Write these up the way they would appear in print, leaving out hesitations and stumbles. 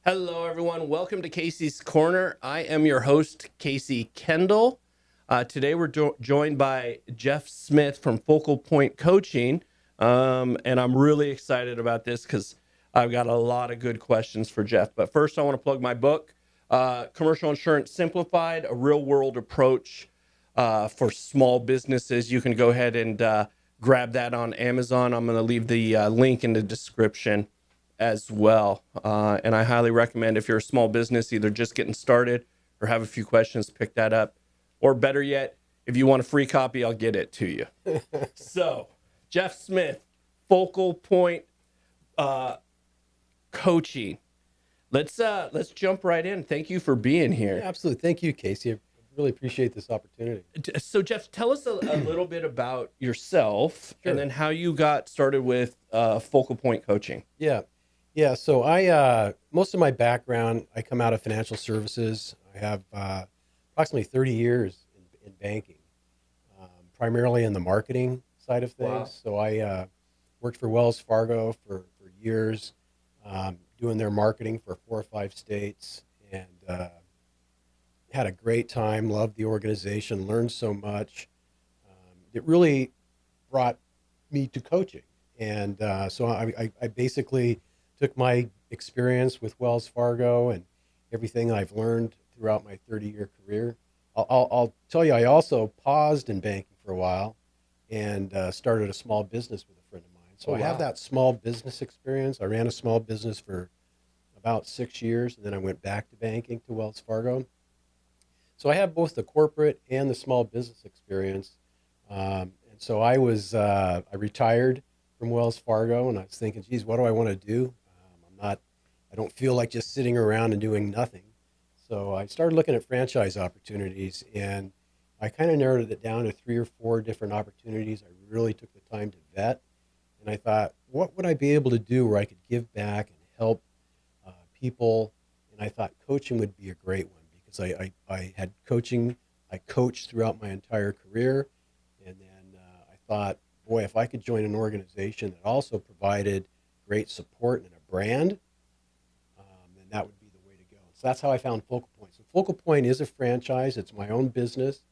Hello, everyone. Welcome to Casey's Corner. I am your host, Casey Kendel. Today, we're joined by Jeff Smith from Focal Point Coaching. And I'm really excited about this because I've got a lot of good questions for Jeff. But first, I want to plug my book, Commercial Insurance Simplified, a real world approach for small businesses. You can go ahead and grab that on Amazon. I'm going to leave the link in the description as well. And I highly recommend, if you're a small business, either just getting started or have a few questions, pick that up. Or better yet, if you want a free copy, I'll get it to you. So, Jeff Smith, Focal Point Coaching. Let's jump right in. Thank you for being here. Yeah, absolutely. Thank you, Casey. I really appreciate this opportunity. So, Jeff, tell us a little bit about yourself. Sure. And then how you got started with Focal Point Coaching. Yeah. So I most of my background, I come out of financial services. I have approximately 30 years in banking, primarily in the marketing side of things. Wow. So I worked for Wells Fargo for years, doing their marketing for 4 or 5 states, and had a great time. Loved the organization. Learned so much. It really brought me to coaching, and so I basically took my experience with Wells Fargo and everything I've learned throughout my 30-year career. I'll tell you, I also paused in banking for a while and started a small business with a friend of mine. So I have that small business experience. I ran a small business for about 6 years, and then I went back to banking to Wells Fargo. So I have both the corporate and the small business experience. And so I retired from Wells Fargo, and I was thinking, geez, what do I want to do? I don't feel like just sitting around and doing nothing. So I started looking at franchise opportunities, and I kind of narrowed it down to 3 or 4 different opportunities. I really took the time to vet, and I thought, what would I be able to do where I could give back and help people? And I thought coaching would be a great one because I had coaching. I coached throughout my entire career, and then I thought, boy, if I could join an organization that also provided great support and a brand, then that would be the way to go. So that's how I found Focal Point. So Focal Point is a franchise. It's my own business.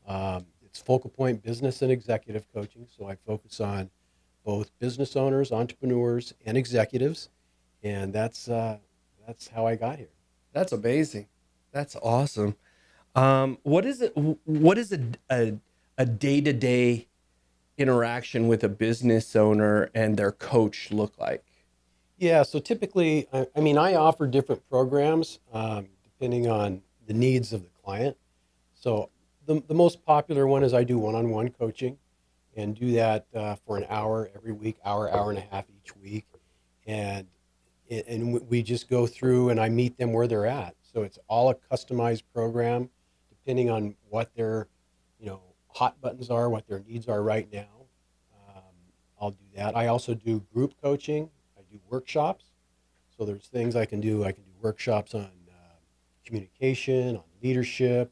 It's Focal Point Business and Executive Coaching. So I focus on both business owners, entrepreneurs, and executives, and that's how I got here. That's amazing. That's awesome. What is it? What is a day-to-day interaction with a business owner and their coach look like? Yeah, so typically, I mean, I offer different programs depending on the needs of the client. So the most popular one is I do one-on-one coaching, and do that for an hour every week, hour and a half each week. And we just go through and I meet them where they're at. So it's all a customized program depending on what their, hot buttons are, what their needs are right now. I'll do that. I also do group coaching. I do workshops. So there's things I can do. I can do workshops on communication, on leadership,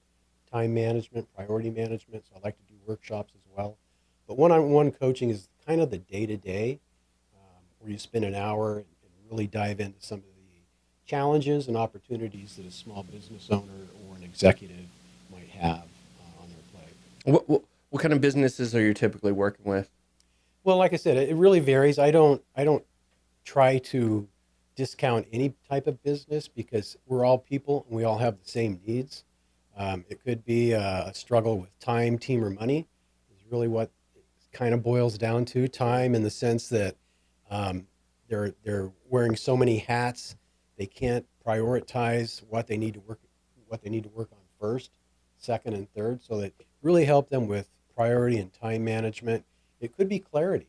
time management, priority management. So I like to do workshops as well. But one-on-one coaching is kind of the day-to-day, where you spend an hour and really dive into some of the challenges and opportunities that a small business owner or an executive might have on their plate. What kind of businesses are you typically working with? Well, like I said, it really varies. I don't try to discount any type of business because we're all people and we all have the same needs. It could be a struggle with time, team, or money is really what it kind of boils down to. Time in the sense that they're wearing so many hats, they can't prioritize what they need to work on first, second, and third. So that really help them with priority and time management. It could be clarity.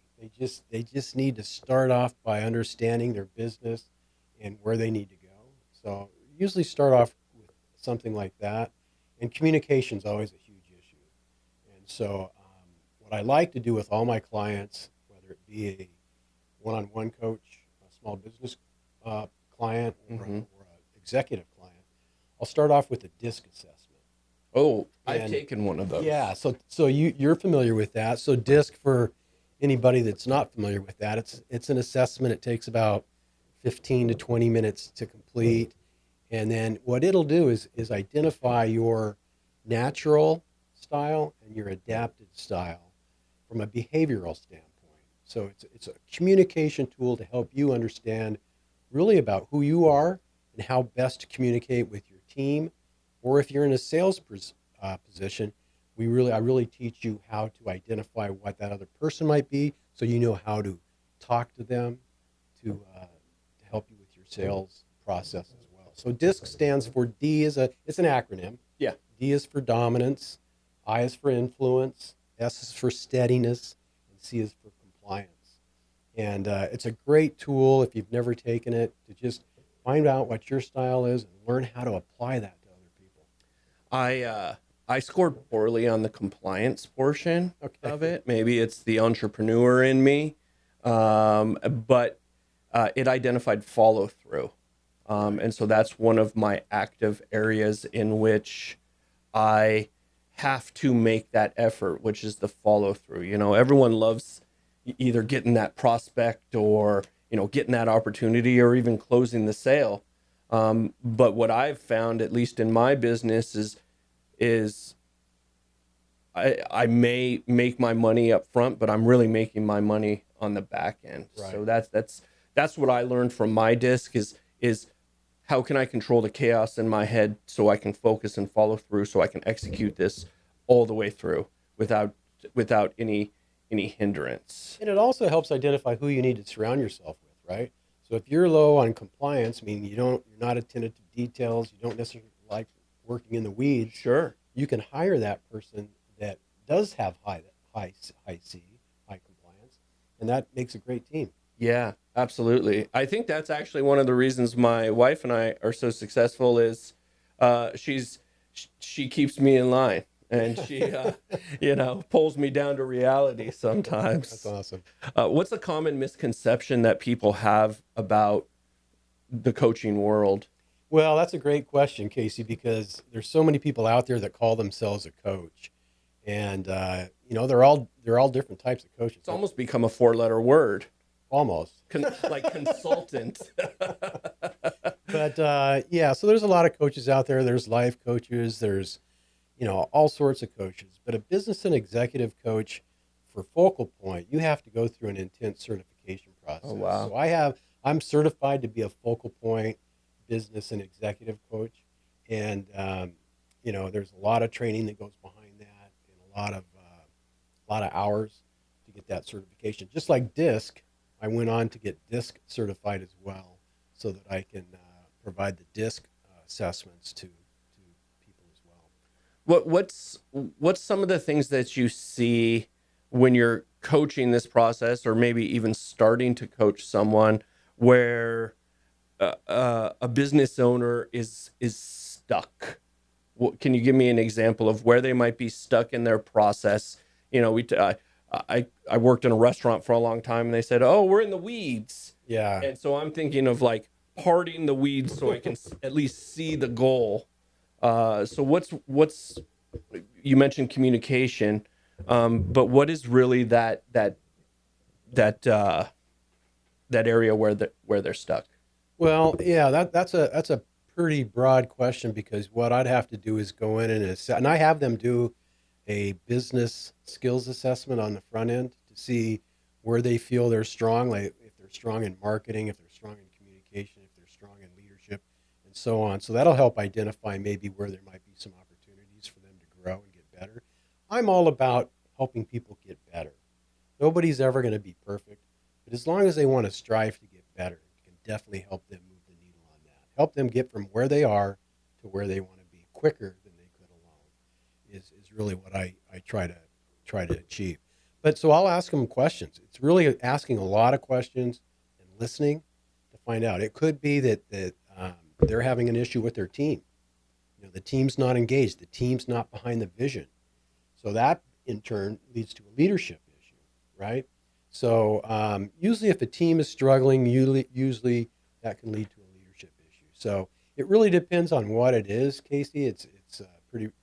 They just need to start off by understanding their business and where they need to go. So usually start off with something like that. And communication is always a huge issue. And so what I like to do with all my clients, whether it be a one-on-one coach, a small business client, or an executive client, I'll start off with a DISC assessment. Oh, I've taken one of those. Yeah, so you're familiar with that. So DISC, for anybody that's not familiar with that, it's an assessment. It takes about 15 to 20 minutes to complete. And then what it'll do is identify your natural style and your adapted style from a behavioral standpoint. So it's a communication tool to help you understand really about who you are and how best to communicate with your team. Or if you're in a sales position, I really teach you how to identify what that other person might be, so you know how to talk to them to help you with your sales process as well. So DISC stands for it's an acronym. Yeah. D is for dominance, I is for influence, S is for steadiness, and C is for compliance. And it's a great tool if you've never taken it to just find out what your style is and learn how to apply that to other people. I scored poorly on the compliance portion of Okay. it. Maybe it's the entrepreneur in me, but it identified follow through. And so that's one of my active areas in which I have to make that effort, which is the follow through. You know, everyone loves either getting that prospect or, you know, getting that opportunity or even closing the sale. But what I've found, at least in my business, is I may make my money up front, but I'm really making my money on the back end. Right. So that's what I learned from my disc is how can I control the chaos in my head so I can focus and follow through so I can execute this all the way through without any hindrance. And it also helps identify who you need to surround yourself with, right? So if you're low on compliance, meaning you're not attentive to details, you don't necessarily like working in the weeds, Sure. you can hire that person that does have high compliance, and that makes a great team. Yeah, absolutely. I think that's actually one of the reasons my wife and I are so successful is she keeps me in line and she pulls me down to reality sometimes. That's awesome. What's a common misconception that people have about the coaching world? Well, that's a great question, Casey, because there's so many people out there that call themselves a coach, and they're all different types of coaches. It's almost become a 4-letter word. Almost. Like consultant. But so there's a lot of coaches out there. There's life coaches. There's, all sorts of coaches. But a business and executive coach for Focal Point, you have to go through an intense certification process. Oh, wow. So I'm certified to be a Focal Point business and executive coach. And, there's a lot of training that goes behind that and a lot of hours to get that certification. Just like DISC, I went on to get DISC certified as well so that I can provide the DISC assessments to people as well. What's some of the things that you see when you're coaching this process or maybe even starting to coach someone where a business owner is stuck? Can you give me an example of where they might be stuck in their process? I worked in a restaurant for a long time and they said, "Oh, we're in the weeds." Yeah. And so I'm thinking of like parting the weeds so I can at least see the goal. So what's you mentioned communication, but what is really that area where they're stuck? Well, yeah, that's a pretty broad question because what I'd have to do is go in and assess, and I have them do a business skills assessment on the front end to see where they feel they're strong, like if they're strong in marketing, if they're strong in communication, if they're strong in leadership, and so on. So that'll help identify maybe where there might be some opportunities for them to grow and get better. I'm all about helping people get better. Nobody's ever going to be perfect, but as long as they want to strive to get better, it can definitely help them move the needle on that. Help them get from where they are to where they want to be quicker than they could alone is really what I try to achieve. But so I'll ask them questions. It's really asking a lot of questions and listening to find out. It could be that they're having an issue with their team. The team's not engaged. The team's not behind the vision. So that in turn leads to a leadership issue, right? So usually if a team is struggling, usually that can lead to a leadership issue. So it really depends on what it is, Casey. It's a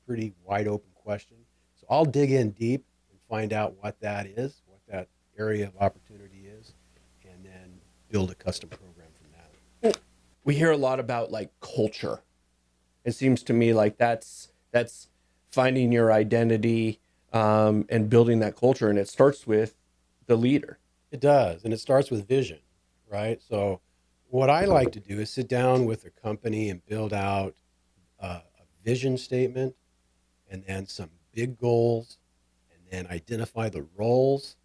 pretty wide open question. So I'll dig in deep and find out what that is, what that area of opportunity is, and then build a custom program from that. we hear a lot about like culture. It seems to me like that's finding your identity, and building that culture, and it starts with the leader. It does, and it starts with vision, right? So, what I like to do is sit down with a company and build out a vision statement, and then some big goals, and then identify the roles,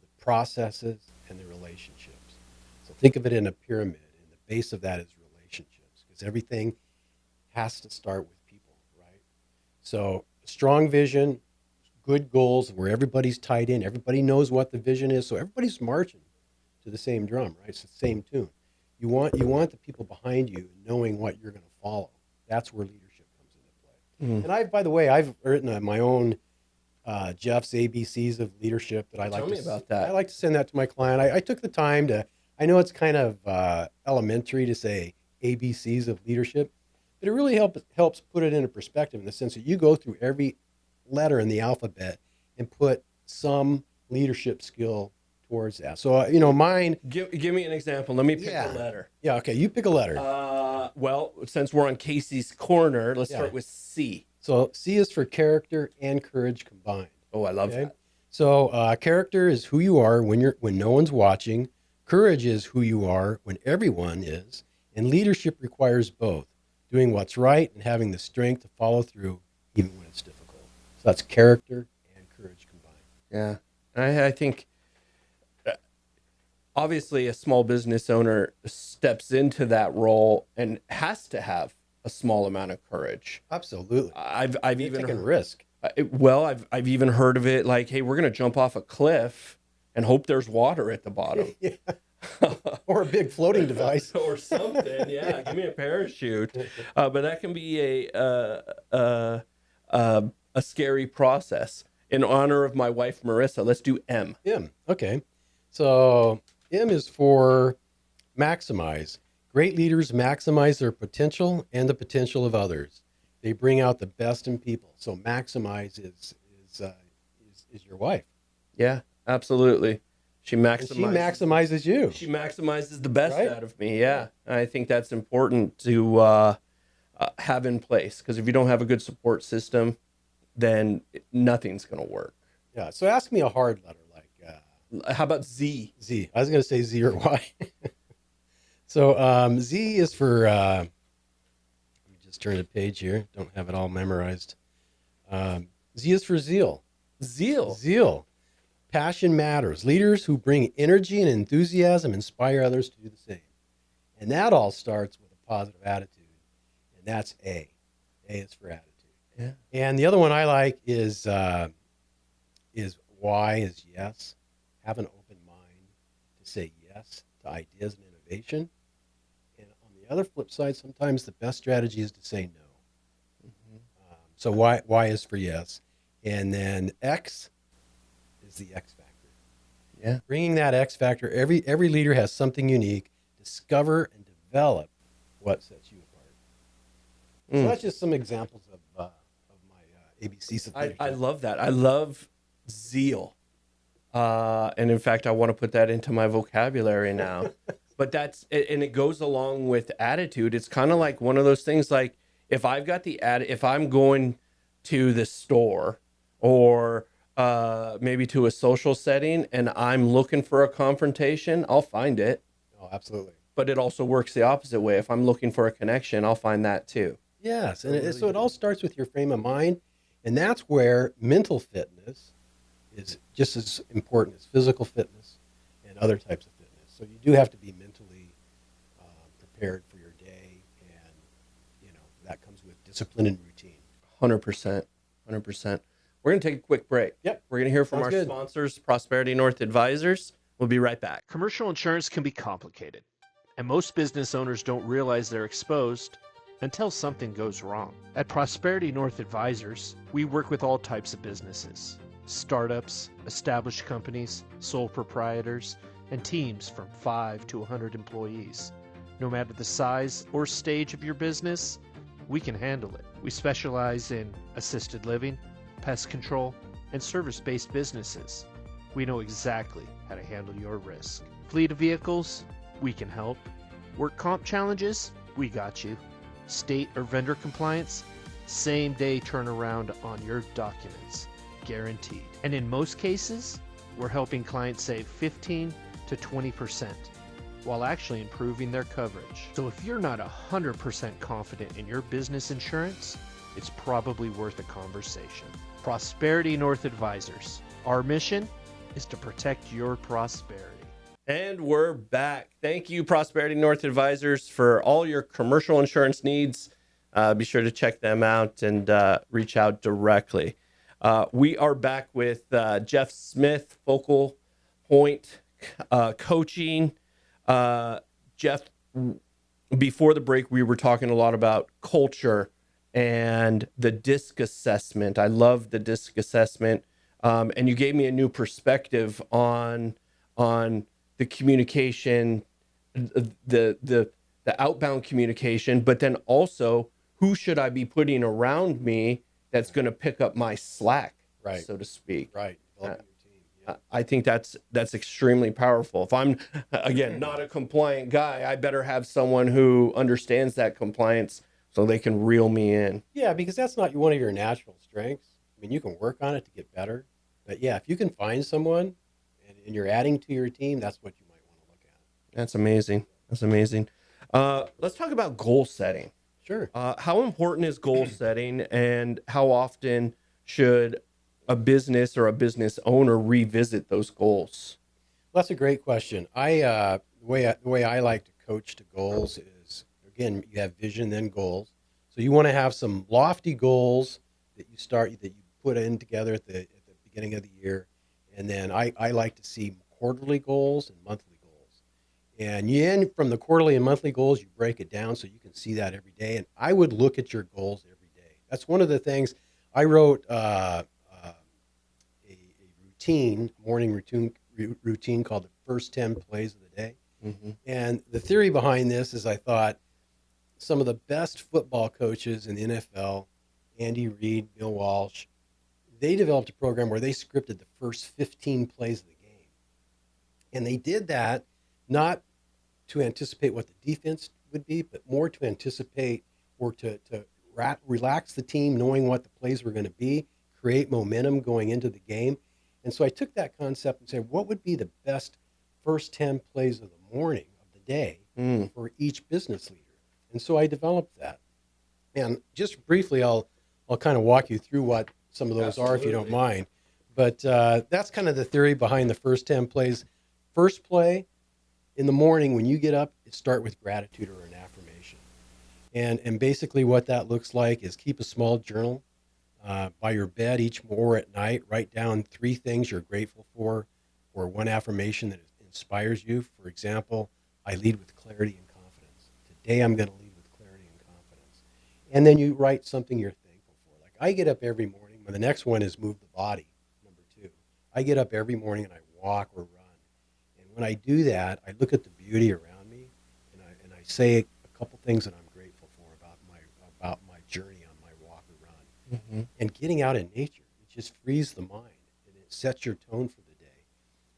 the processes, and the relationships. So think of it in a pyramid, and the base of that is relationships, because everything has to start with people, right? So strong vision, good goals, where everybody's tied in, everybody knows what the vision is, so everybody's marching to the same drum, right? It's the same tune. You want the people behind you knowing what you're going to follow. That's where leadership comes into play. And by the way, I've written my own Jeff's ABCs of leadership that I like Tell to me about that. I like to send that to my client. I took the time to. I know it's kind of elementary to say ABCs of leadership, but it really helps put it into perspective in the sense that you go through every letter in the alphabet and put some leadership skill towards that. So mine. Give me an example. Let me pick a letter. Yeah. Okay. You pick a letter. Well, since we're on Casey's Corner, let's start with C. So C is for character and courage combined. Oh, I love that. So character is who you are when no one's watching. Courage is who you are when everyone is, and leadership requires both: doing what's right and having the strength to follow through even when it's difficult. So that's character and courage combined. Yeah, I think obviously a small business owner steps into that role and has to have a small amount of courage. Absolutely. I've even taken risk. I've even heard of it like, hey, we're going to jump off a cliff and hope there's water at the bottom. Or a big floating device or something. Yeah, give me a parachute. But that can be a scary process. In honor of my wife Marissa, let's do M. M. Okay. So M is for maximize. Great leaders maximize their potential and the potential of others. They bring out the best in people. So maximize is your wife. Yeah, absolutely. She maximizes you. She maximizes the best out of me. Yeah, I think that's important to have in place, because if you don't have a good support system, then nothing's going to work. Yeah. So ask me a hard letter like. How about Z? Z. I was going to say Z or Y. So Z is for. Let me just turn the page here. Don't have it all memorized. Z is for zeal. Zeal. Passion matters. Leaders who bring energy and enthusiasm inspire others to do the same. And that all starts with a positive attitude. And that's A. A is for attitude. Yeah. And the other one I like is Y is yes. Have an open mind to say yes to ideas and innovation. And on the other flip side, sometimes the best strategy is to say no. Mm-hmm. So Y is for yes. And then X is the X factor. Yeah. Bringing that X factor, every leader has something unique. Discover and develop what sets you apart. So that's just some examples of my ABCs. I love that. I love zeal. And in fact, I want to put that into my vocabulary now. But and it goes along with attitude. It's kind of like one of those things, like if I've got if I'm going to the store or maybe to a social setting and I'm looking for a confrontation, I'll find it. Oh, absolutely. But it also works the opposite way. If I'm looking for a connection, I'll find that too. Yes. And so it all starts with your frame of mind. And that's where mental fitness is just as important as physical fitness and other types of fitness. So you do have to be mentally prepared for your day. And, that comes with discipline and routine. 100%. 100%. We're going to take a quick break. Yep. We're going to hear from our sponsors, Prosperity North Advisors. We'll be right back. Commercial insurance can be complicated, and most business owners don't realize they're exposed until something goes wrong. At Prosperity North Advisors, we work with all types of businesses: startups, established companies, sole proprietors, and teams from 5 to 100 employees. No matter the size or stage of your business, we can handle it. We specialize in assisted living, pest control, and service-based businesses. We know exactly how to handle your risk. Fleet of vehicles, we can help. Work comp challenges, We got you. State or vendor compliance, same day turnaround on your documents, guaranteed. And in most cases, we're helping clients save 15 to 20% while actually improving their coverage. So if you're not 100% confident in your business insurance, it's probably worth a conversation. Prosperity North Advisors. Our mission is to protect your prosperity. And we're back. Thank you, Prosperity North Advisors, for all your commercial insurance needs. Be sure to check them out and reach out directly. We are back with Jeff Smith, Focal Point Coaching. Jeff, before the break, we were talking a lot about culture and the DISC assessment. I love the DISC assessment. And you gave me a new perspective on the communication, the outbound communication, but then also who should I be putting around me that's going to pick up my slack, Right. so to speak. Right. Developing your team. Yeah. I think that's extremely powerful. If I'm, again, not a compliant guy, I better have someone who understands that compliance so they can reel me in. Yeah, because that's not one of your natural strengths. I mean, you can work on it to get better. But yeah, if you can find someone and you're adding to your team, that's what you might want to look at. That's amazing. That's amazing. Let's talk about goal setting. Sure. How important is goal setting, and how often should a business or a business owner revisit those goals? Well, that's a great question. The way I like to coach to goals is, again, you have vision, then goals. So you want to have some lofty goals that you put in together at the beginning of the year, and then I like to see quarterly goals and monthly goals. And from the quarterly and monthly goals, you break it down so you can see that every day. And I would look at your goals every day. That's one of the things. I wrote a morning routine called the first 10 plays of the day. Mm-hmm. And the theory behind this is I thought some of the best football coaches in the NFL, Andy Reid, Bill Walsh, they developed a program where they scripted the first 15 plays of the game. And they did that not to anticipate what the defense would be, but more to anticipate or to relax the team, knowing what the plays were going to be, create momentum going into the game. And so I took that concept and said, what would be the best first 10 plays of the morning of the day for each business leader? And so I developed that. And just briefly, I'll kind of walk you through what some of those are, if you don't mind. But that's kind of the theory behind the first 10 plays. First play in the morning when you get up, start with gratitude or an affirmation. And basically what that looks like is keep a small journal by your bed each morning or at night. Write down 3 things you're grateful for, or one affirmation that inspires you. For example, I lead with clarity and confidence. Today I'm going to lead with clarity and confidence. And then you write something you're thankful for. Like I get up every morning. The next one is move the body, number 2. I get up every morning and I walk or run. And when I do that, I look at the beauty around me and I say a couple things that I'm grateful for about my journey on my walk or run. Mm-hmm. And getting out in nature, it just frees the mind and it sets your tone for the day.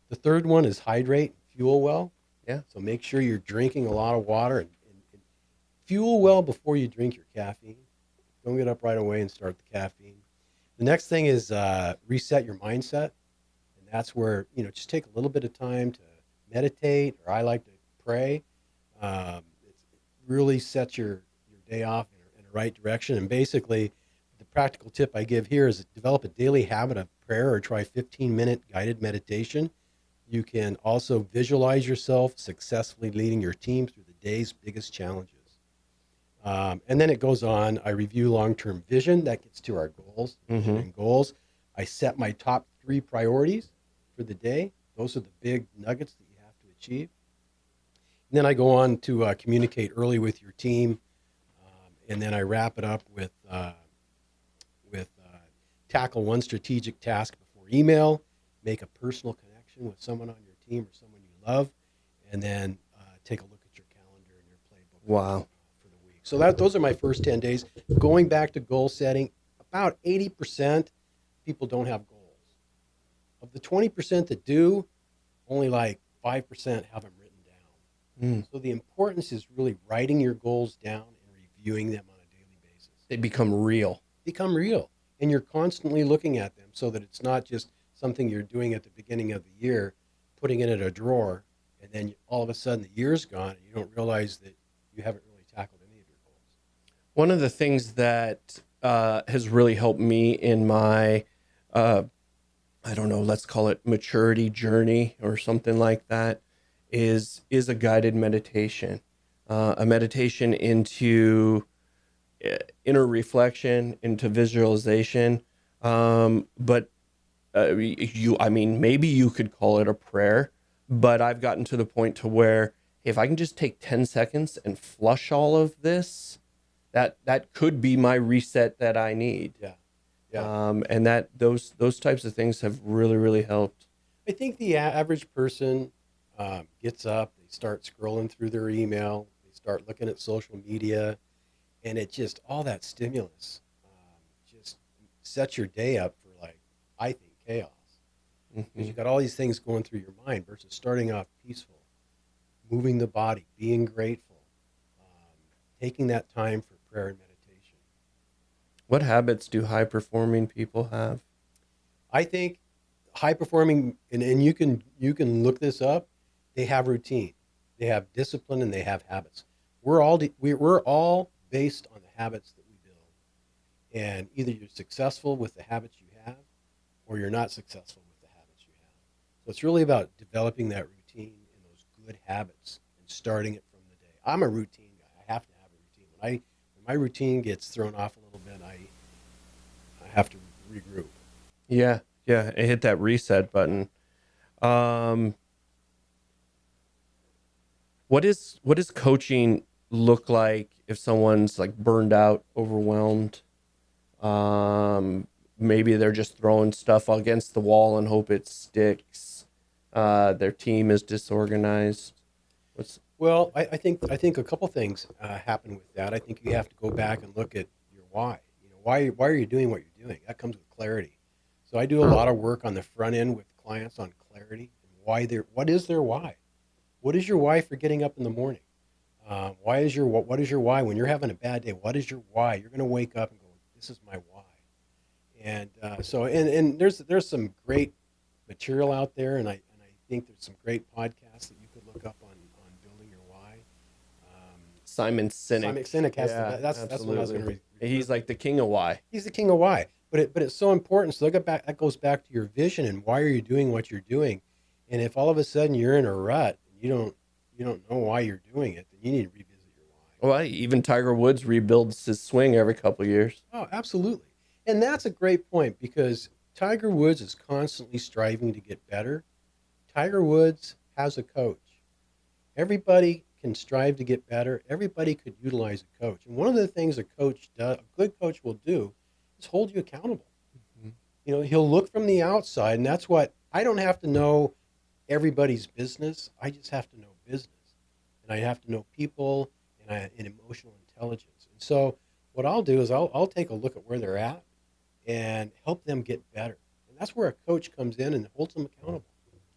The third one is hydrate and fuel well. Yeah. So make sure you're drinking a lot of water and fuel well before you drink your caffeine. Don't get up right away and start the caffeine. The next thing is reset your mindset. And that's where, just take a little bit of time to meditate, or I like to pray. It really sets your day off in the right direction. And basically, the practical tip I give here is develop a daily habit of prayer, or try 15-minute guided meditation. You can also visualize yourself successfully leading your team through the day's biggest challenges. And then it goes on. I review long-term vision. That gets to our goals. Mm-hmm. And goals. I set my top 3 priorities for the day. Those are the big nuggets that you have to achieve. And then I go on to communicate early with your team. And then I wrap it up with tackle one strategic task before email, make a personal connection with someone on your team or someone you love, and then take a look at your calendar and your playbook. Wow. For the week. So those are my first 10 days. Going back to goal setting, about 80% people don't have goals. Of the 20% that do, only like 5% have them written down. Mm. So the importance is really writing your goals down and reviewing them on a daily basis. They become real. Become real. And you're constantly looking at them so that it's not just something you're doing at the beginning of the year, putting it in a drawer, and then all of a sudden the year's gone and you don't realize that you haven't really tackled any of your goals. One of the things that has really helped me in my, I don't know, let's call it maturity journey or something like that, is a guided meditation, a meditation into inner reflection, into visualization. But I mean, maybe you could call it a prayer, but I've gotten to the point to where if I can just take 10 seconds and flush all of this, that could be my reset that I need. Yeah. Yeah. And that those types of things have really, really helped. I think the average person gets up, they start scrolling through their email, they start looking at social media, and it just, all that stimulus just sets your day up for, like, I think, chaos. Because Mhm. you've got all these things going through your mind versus starting off peaceful, moving the body, being grateful, taking that time for prayer and meditation. What habits do high performing people have? I think high performing, and you can look this up. They have routine, they have discipline, and they have habits. We're all based on the habits that we build, and either you're successful with the habits you have, or you're not successful with the habits you have. So it's really about developing that routine and those good habits and starting it from the day. I'm a routine guy. I have to have a routine. When my routine gets thrown off a little bit, I have to regroup. Yeah, yeah, it hit that reset button. Um, what does coaching look like if someone's like burned out, overwhelmed? Maybe they're just throwing stuff against the wall and hope it sticks. Their team is disorganized. What's Well, I think a couple things happen with that. I think you have to go back and look at your why. Why are you doing what you're doing? That comes with clarity. So I do a lot of work on the front end with clients on clarity and what is their why? What is your why for getting up in the morning? What is your why when you're having a bad day? What is your why? You're going to wake up and go, this is my why. And and there's some great material out there, and I think there's some great podcasts that you could look up on building your why. Simon Sinek? Simon Sinek has Yeah, that's what I was going to absolutely. He's like the king of why. He's the king of why. But it's so important. So that goes back to your vision and why are you doing what you're doing. And if all of a sudden you're in a rut and you don't know why you're doing it, then you need to revisit your why. Well, even Tiger Woods rebuilds his swing every couple of years. Oh, absolutely. And that's a great point because Tiger Woods is constantly striving to get better. Tiger Woods has a coach. Everybody can strive to get better. Everybody could utilize a coach. And one of the things a good coach will do is hold you accountable. Mhm. He'll look from the outside, and that's what I don't have to know everybody's business. I just have to know business, and I have to know people and emotional intelligence. And so, what I'll do is I'll take a look at where they're at and help them get better. And that's where a coach comes in and holds them accountable.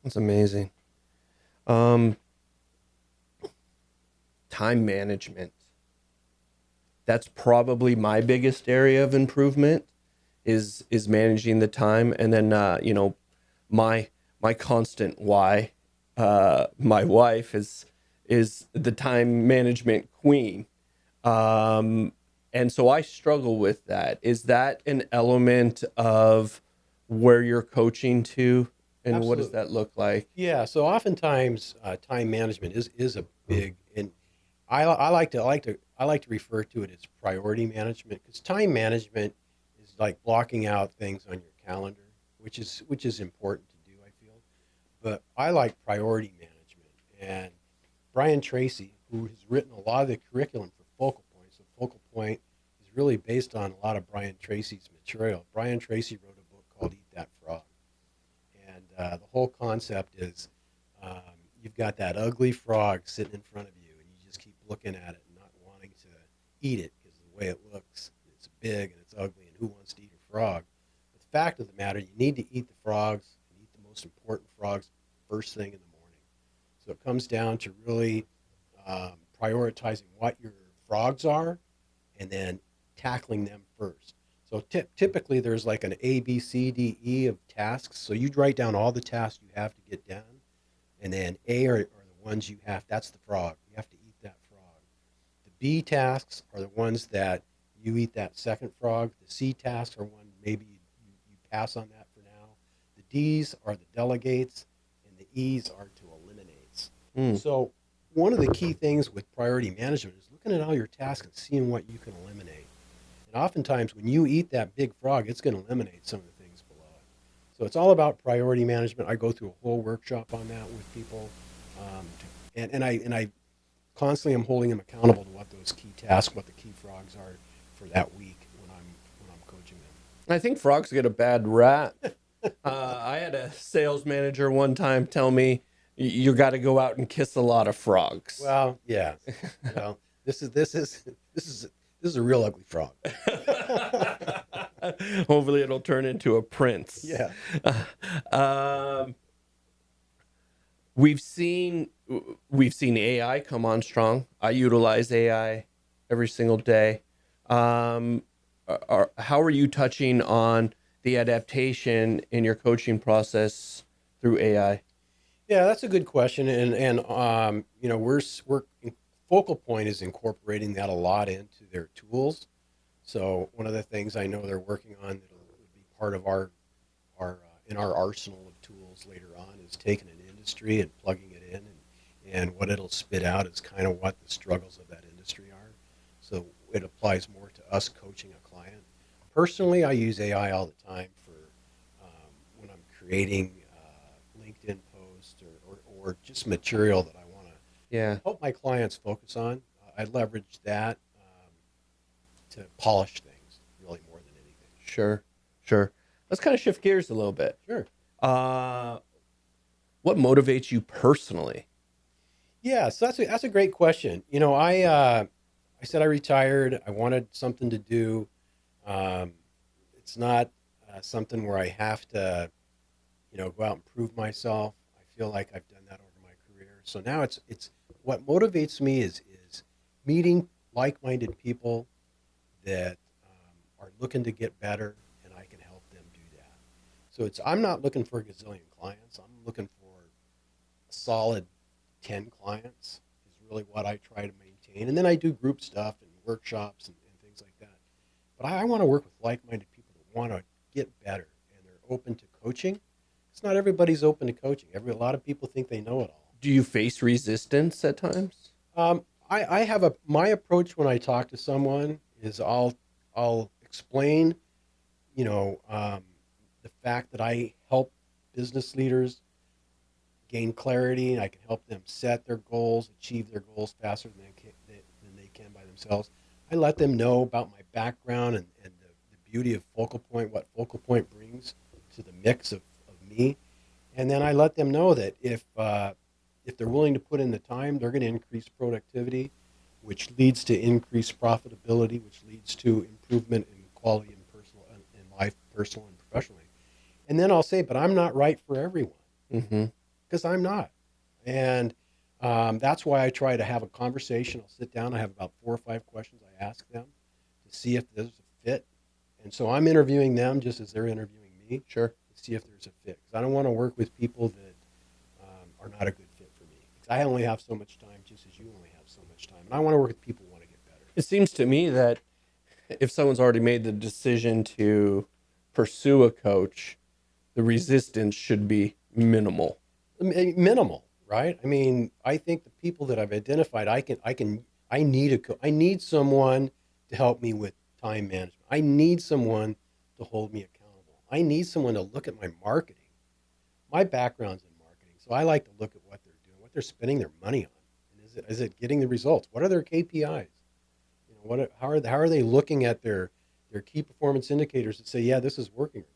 That's amazing. Um, Time management. That's probably my biggest area of improvement is managing the time. And then my constant why, my wife is the time management queen. And so I struggle with that. Is that an element of where you're coaching to, and what does Absolutely. that look like? Yeah. So oftentimes, time management is a big, and I like to refer to it as priority management because time management is like blocking out things on your calendar, which is important to do, I feel. But I like priority management. And Brian Tracy, who has written a lot of the curriculum for Focal Point, so Focal Point is really based on a lot of Brian Tracy's material. Brian Tracy wrote a book called Eat That Frog. And the whole concept is you've got that ugly frog sitting in front of you, and you just keep looking at it and not wanting to eat it because of the way it looks. It's big and it's ugly, and who wants to eat a frog? But the fact of the matter, you need to eat the frogs and eat the most important frogs first thing in the morning. So it comes down to really prioritizing what your frogs are, and then tackling them first. So typically there's like an A, B, C, D, E of tasks. So you write down all the tasks you have to get done, and then A are the ones you have. That's the frog. You have to eat that frog. The B tasks are the ones that you eat that second frog. The C tasks are one maybe you pass on that for now. The D's are the delegates, and the E's are to eliminates. Mm. So one of the key things with priority management is looking at all your tasks and seeing what you can eliminate. And oftentimes when you eat that big frog, it's going to eliminate some of the things below it. So it's all about priority management. I go through a whole workshop on that with people. And I constantly am holding them accountable to what those key tasks, what the key frogs are for that week when I'm coaching them. I think frogs get a bad rap. I had a sales manager one time tell me, you got to go out and kiss a lot of frogs. Well, yeah. Well, this is a real ugly frog. Hopefully it'll turn into a prince. Yeah. We've seen AI come on strong. I utilize AI every single day. How are you touching on the adaptation in your coaching process through AI? Yeah, that's a good question, and we're Focal Point is incorporating that a lot into their tools. So one of the things I know they're working on that will be part of our in our arsenal of tools later on is taking an industry and plugging it in, and what it'll spit out is kind of what the struggles of that industry are. So it applies more to us coaching a client. Personally, I use AI all the time for when I'm creating LinkedIn posts or just material that I want to help my clients focus on. I leverage that to polish things really more than anything. Sure. Let's kind of shift gears a little bit. Sure. What motivates you personally? Yeah, so that's a great question. I said I retired. I wanted something to do. It's not something where I have to, go out and prove myself. I feel like I've done that over my career. So now it's what motivates me is meeting like-minded people that are looking to get better, and I can help them do that. So I'm not looking for a gazillion clients. I'm looking for a solid 10 clients is really what I try to maintain. And then I do group stuff and workshops and things like that. But I want to work with like-minded people that want to get better, and they're open to coaching. It's not everybody's open to coaching. A lot of people think they know it all. Do you face resistance at times? I have my approach when I talk to someone is I'll explain, the fact that I help business leaders gain clarity, and I can help them set their goals, achieve their goals faster than they can by themselves. I let them know about my background and the beauty of Focal Point, what Focal Point brings to the mix of me. And then I let them know that if they're willing to put in the time, they're going to increase productivity, which leads to increased profitability, which leads to improvement in quality in life, personal and professionally. And then I'll say, but I'm not right for everyone. Mm-hmm. Because I'm not. And that's why I try to have a conversation. I'll sit down. I have about 4 or 5 questions I ask them to see if there's a fit. And so I'm interviewing them just as they're interviewing me. Sure. To see if there's a fit. Because I don't want to work with people that are not a good fit for me. Because I only have so much time, just as you only have so much time. And I want to work with people who want to get better. It seems to me that if someone's already made the decision to pursue a coach, the resistance should be minimal. Minimal, right? I mean, I think the people that I've identified, I need someone to help me with time management. I need someone to hold me accountable. I need someone to look at my marketing. My background's in marketing, so I like to look at what they're doing, what they're spending their money on, and is it getting the results? What are their KPIs? How are they looking at their key performance indicators to say, yeah, this is working or not?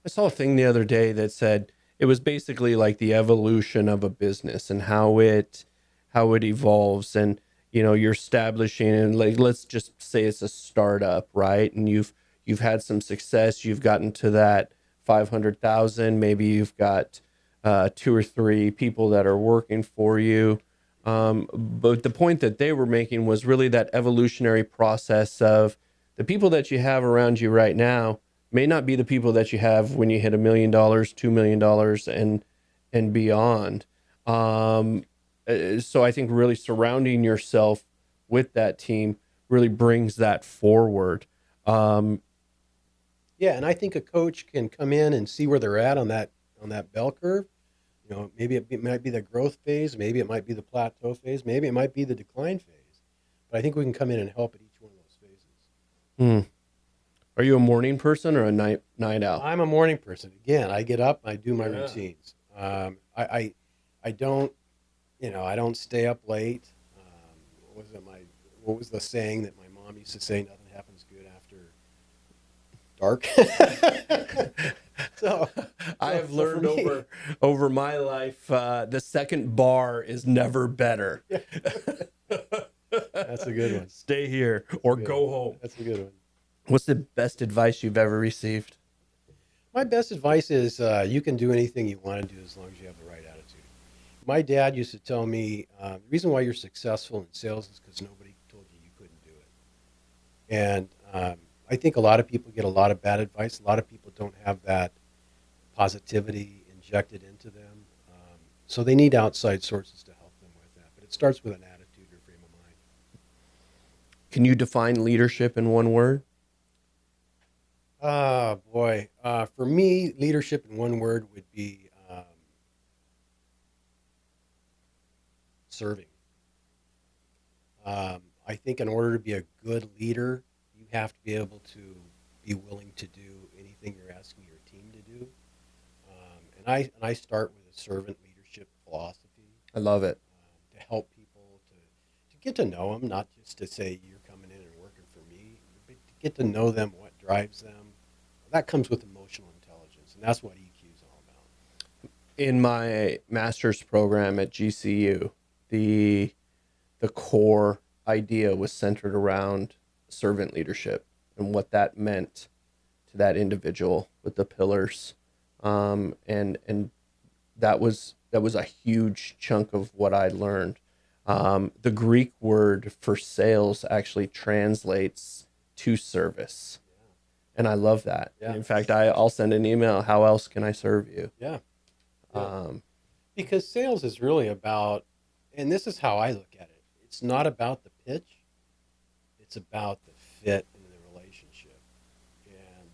I saw a thing the other day that said it was basically like the evolution of a business and how it evolves, and you're establishing, and like, let's just say it's a startup, right? And you've had some success, you've gotten to that 500,000, maybe you've got 2 or 3 people that are working for you. But the point that they were making was really that evolutionary process of the people that you have around you right now may not be the people that you have when you hit $1 million, $2 million, and beyond. So I think really surrounding yourself with that team really brings that forward. Yeah, and I think a coach can come in and see where they're at on that bell curve. You know, maybe it might be the growth phase, maybe it might be the plateau phase, maybe it might be the decline phase. But I think we can come in and help at each one of those phases. Hmm. Are you a morning person or a night owl? I'm a morning person. Again, I get up, I do my routines. I don't, I don't stay up late. What was the saying that my mom used to say? Nothing happens good after dark. So I have learned over my life, the second bar is never better. That's a good one. Stay here or go home. That's a good one. What's the best advice you've ever received? My best advice is you can do anything you want to do as long as you have the right attitude. My dad used to tell me the reason why you're successful in sales is because nobody told you you couldn't do it. And I think a lot of people get a lot of bad advice. A lot of people don't have that positivity injected into them. So they need outside sources to help them with that. But it starts with an attitude or frame of mind. Can you define leadership in one word? Oh, boy. For me, leadership in one word would be serving. I think in order to be a good leader, you have to be able to be willing to do anything you're asking your team to do. And I start with a servant leadership philosophy. I love it. To help people to get to know them, not just to say you're coming in and working for me, but to get to know them, what drives them. That comes with emotional intelligence, and that's what EQ is all about. In my master's program at GCU, the core idea was centered around servant leadership and what that meant to that individual with the pillars, and that was a huge chunk of what I learned. The Greek word for sales actually translates to service. And I love that. Yeah. In fact, I'll send an email. How else can I serve you? Yeah. Because sales is really about, and this is how I look at it. It's not about the pitch. It's about the fit in the relationship. And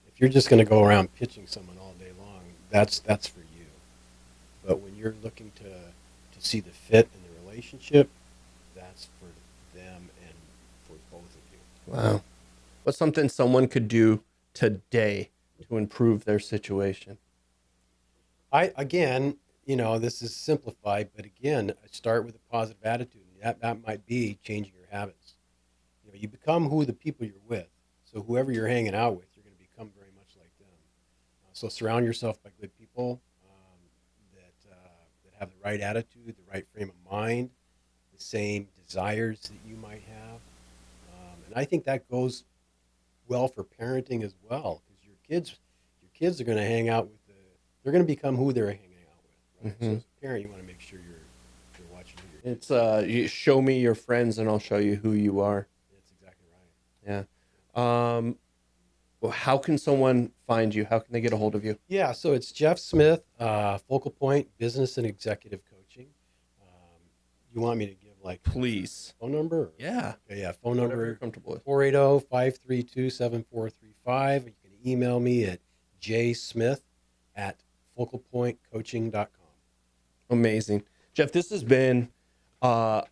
if you're just going to go around pitching someone all day long, that's for you. But when you're looking to see the fit in the relationship, that's for them and for both of you. Wow. What's something someone could do today to improve their situation? Again, this is simplified, but again, I start with a positive attitude. That might be changing your habits. You become who the people you're with. So whoever you're hanging out with, you're going to become very much like them. So surround yourself by good people that have the right attitude, the right frame of mind, the same desires that you might have. And I think that goes well for parenting as well, because your kids are going to hang out with they're going to become who they're hanging out with. Right? Mm-hmm. So as a parent, you want to make sure you're watching who you're. It's you show me your friends and I'll show you who you are. That's exactly right. Yeah. Well, how can someone find you? How can they get a hold of you? Yeah, so it's Jeff Smith, Focal Point Business and Executive Coaching. You want me to give Please. phone number? Yeah. Okay, yeah, phone number Comfortable with. 480-532-7435. You can email me at jsmith@focalpointcoaching.com. Amazing. Jeff, this has been an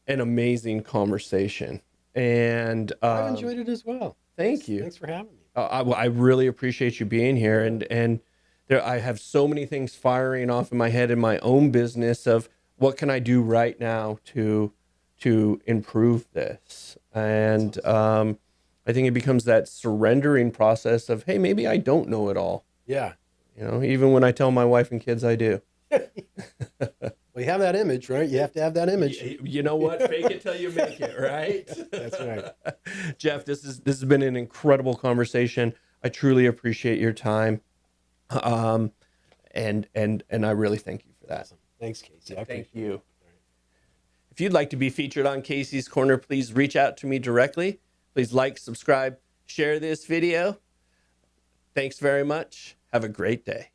amazing conversation. And I've enjoyed it as well. Thank you. Thanks for having me. I really appreciate you being here. And there, I have so many things firing off in my head in my own business of what can I do right now to improve this. And I think it becomes that surrendering process of, hey, maybe I don't know it all. Yeah. Even when I tell my wife and kids I do. Well, you have that image, right? You have to have that image. You know what? Fake it till you make it, right? That's right. Jeff, this has been an incredible conversation. I truly appreciate your time. And I really thank you for that. Awesome. Thanks, Casey. I Thank appreciate you. it. If you'd like to be featured on Casey's Corner, please reach out to me directly. Please like, subscribe, share this video. Thanks very much. Have a great day.